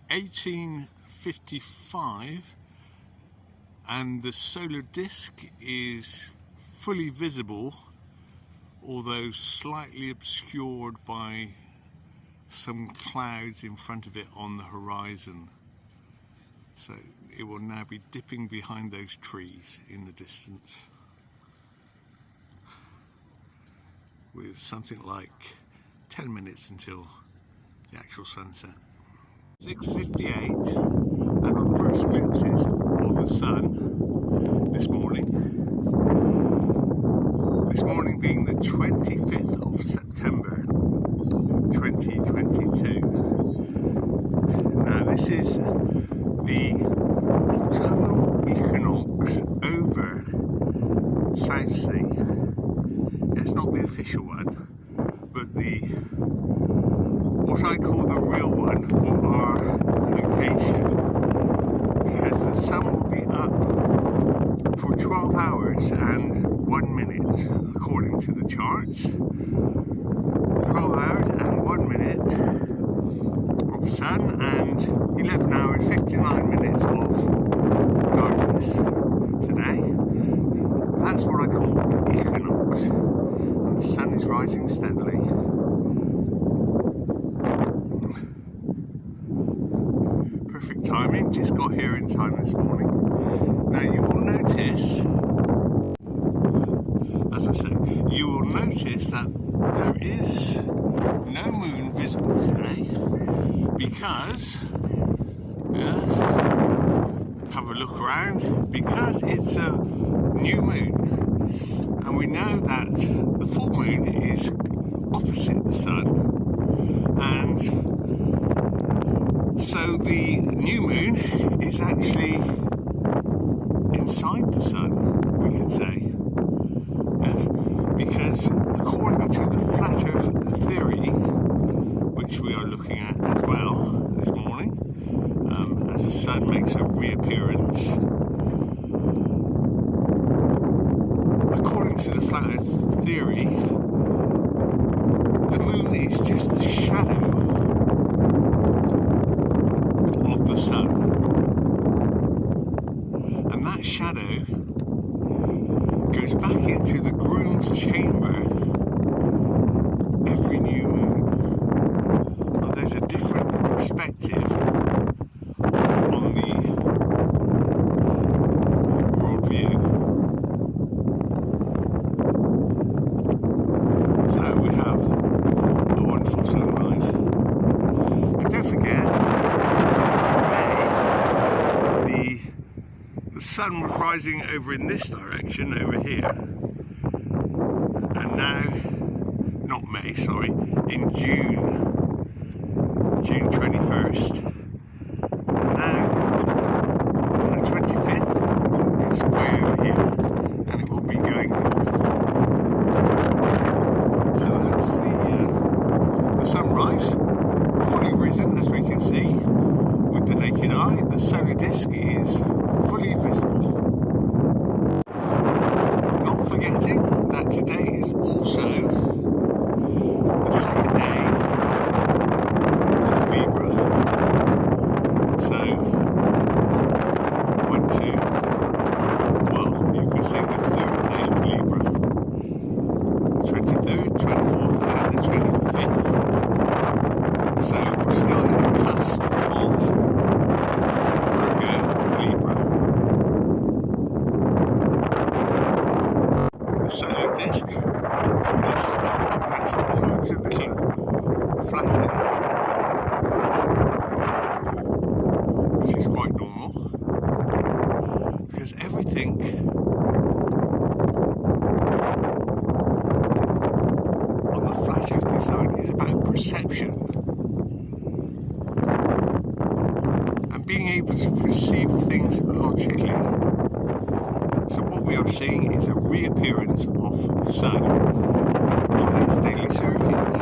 1855 and the solar disk is fully visible, although slightly obscured by some clouds in front of it on the horizon. So it will now be dipping behind those trees in the distance with something like 10 minutes until the actual sunset. 6:58 and our first glimpses of the sun this morning. This morning being the 25th of September 2022. Now this is the autumnal equinox over Southsea. It's not the official one, but what I call the real one for our location, because the sun will be up for 12 hours and 1 minute according to the charts. 12 hours and 1 minute of sun and 11 hours 59 minutes of darkness today. That's what I call the equinox, and the sun is rising steadily. Perfect timing, just got here in time this morning. Now you will notice, as I say, you will notice that there is no moon visible today because, yes, have a look around, because it's a new moon, and we know that the full moon is opposite the sun, and so the new moon is actually inside the sun, we could say. Yes, because according to the flat earth theory, which we are looking at as well this morning, as the sun makes a reappearance, according to the flat earth theory, the moon is just the shadow of the sun, and that shadow goes back into the groom's chamber every new moon. Well, there's a different perspective on the world view. So we have a wonderful sunrise. And don't forget, in May, the sun was rising over in this direction over here, and now, not May, sorry, in June 21st, and now on the 25th it's way over here, and it will be going north. So that's the sunrise, fully risen, as we can see with the naked eye. The solar disk is fully visible. Not forgetting that today is also the second day of Libra. So, 1, 2, well, you can see the third day of Libra. 23rd, 24th and the 25th. So we're still in the cusp of Virgo, Libra. The solar disk from this vantage point looks a little flattened, which is quite normal, because everything on the flat earth design is about perception and being able to perceive things logically. So what we are seeing is a reappearance of the sun on its daily circuit,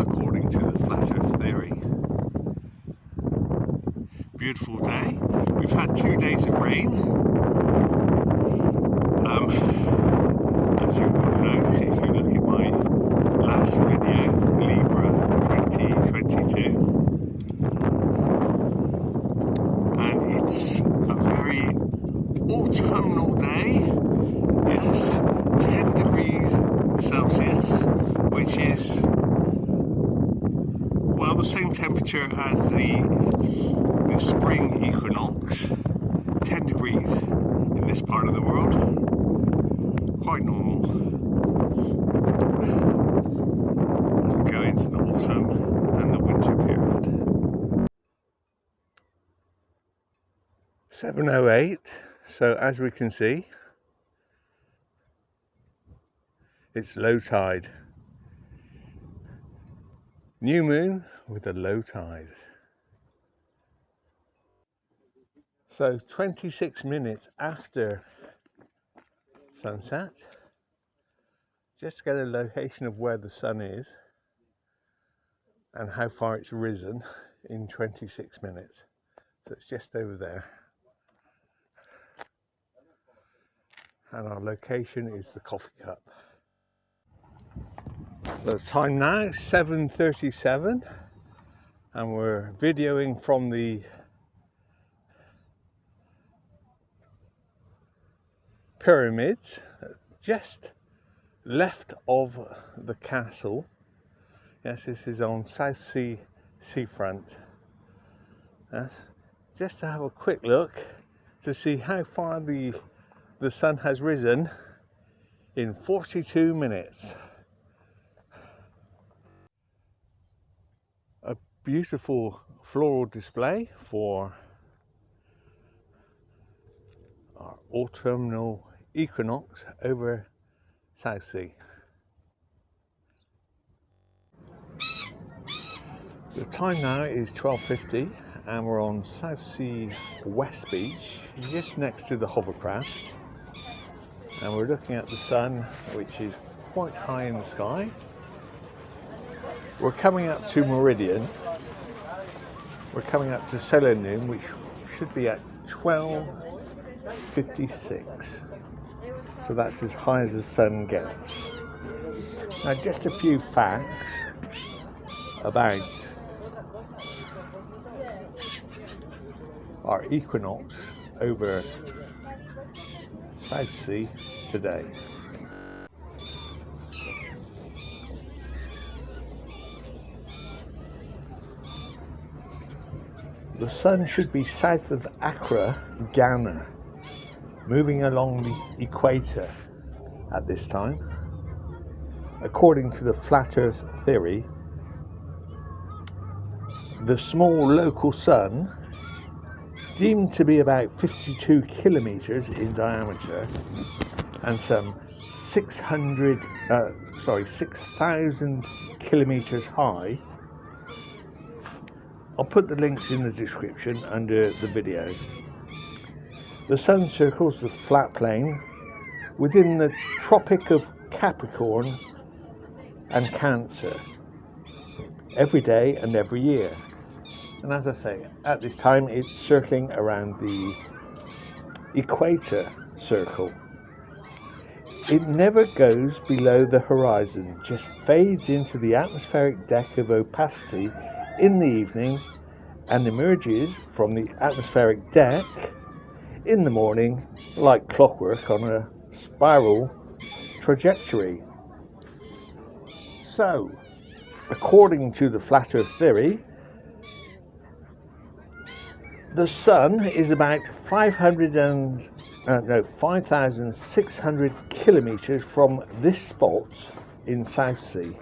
according to the flat earth theory. Beautiful day. We've had 2 days of rain. As you will note if you look at my last video, Libra 2022. Well, the same temperature as the spring equinox, 10 degrees in this part of the world, quite normal. As we go into the autumn and the winter period. 7:08, so as we can see, it's low tide. New moon with a low tide. So 26 minutes after sunset, just to get a location of where the sun is and how far it's risen in 26 minutes. So it's just over there. And our location is the coffee cup. The time now is 7:37 and we're videoing from the pyramids just left of the castle. Yes, this is on Southsea seafront. Yes, just to have a quick look to see how far the sun has risen in 42 minutes. A beautiful floral display for our autumnal equinox over Southsea. The time now is 12:50 and we're on Southsea West Beach, just next to the hovercraft, and we're looking at the sun, which is quite high in the sky. We're coming up to meridian. We're coming up to solar noon, which should be at 12:56. So that's as high as the sun gets. Now, just a few facts about our equinox over Southsea today. The sun should be south of Accra, Ghana, moving along the equator at this time. According to the flat earth theory, the small local sun, deemed to be about 52 kilometers in diameter and some 6,000 kilometers high. I'll put the links in the description under the video. The sun circles the flat plane within the Tropic of Capricorn and Cancer every day and every year. And as I say, at this time it's circling around the equator circle. It never goes below the horizon, just fades into the atmospheric deck of opacity in the evening and emerges from the atmospheric deck in the morning like clockwork on a spiral trajectory. So, according to the flat earth theory, the sun is about 5,600 kilometers from this spot in Southsea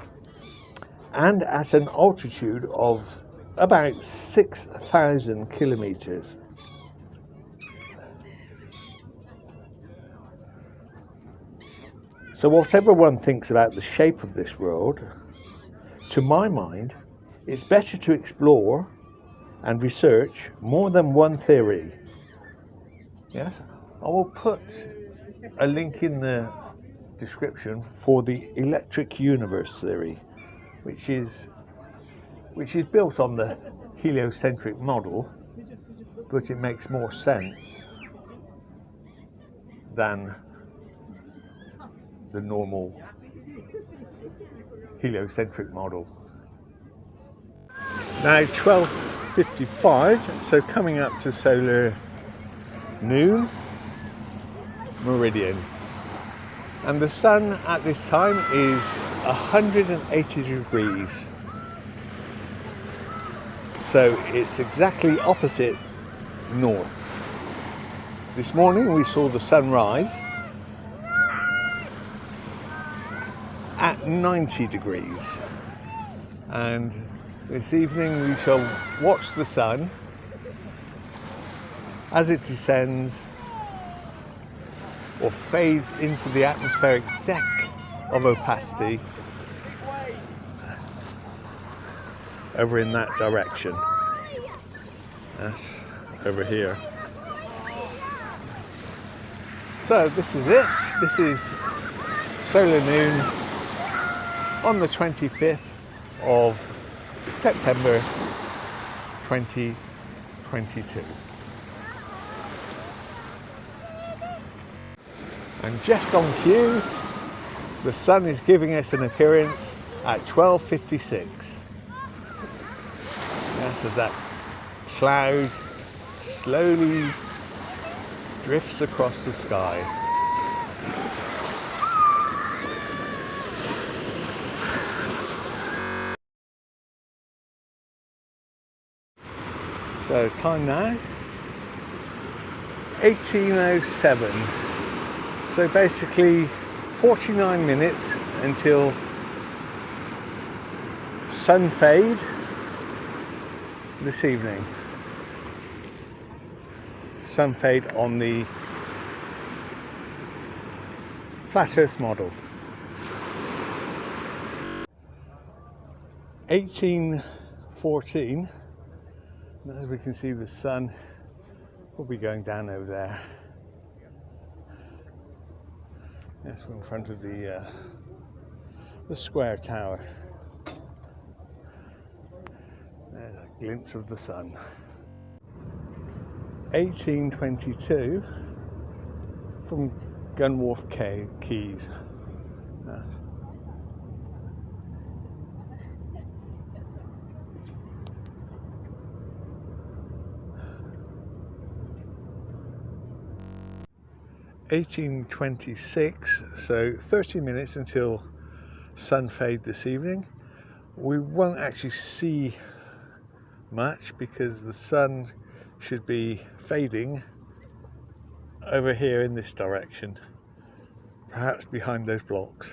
and at an altitude of about 6,000 kilometers. So whatever one thinks about the shape of this world, to my mind, it's better to explore and research more than one theory. Yes, I will put a link in the description for the electric universe theory, which is built on the heliocentric model, but it makes more sense than the normal heliocentric model. Now 12:55, so coming up to solar noon, meridian, and the sun at this time is 180 degrees. So it's exactly opposite north. This morning we saw the sunrise at 90 degrees, and this evening we shall watch the sun as it descends or fades into the atmospheric deck of opacity over in that direction. That's over here. So this is it. This is solar noon on the 25th of September 2022. And just on cue, the sun is giving us an appearance at 12:56. Yes, as that cloud slowly drifts across the sky. So time now, 18:07. So basically 49 minutes until sun fade this evening. Sun fade on the flat earth model. 18:14. As we can see, the sun will be going down over there. Yes, we're in front of the square tower. There's a glimpse of the sun. 18:22 from Gunwharf Quays. That. (18:26), so 30 minutes until sun fade this evening. We won't actually see much because the sun should be fading over here in this direction, perhaps behind those blocks.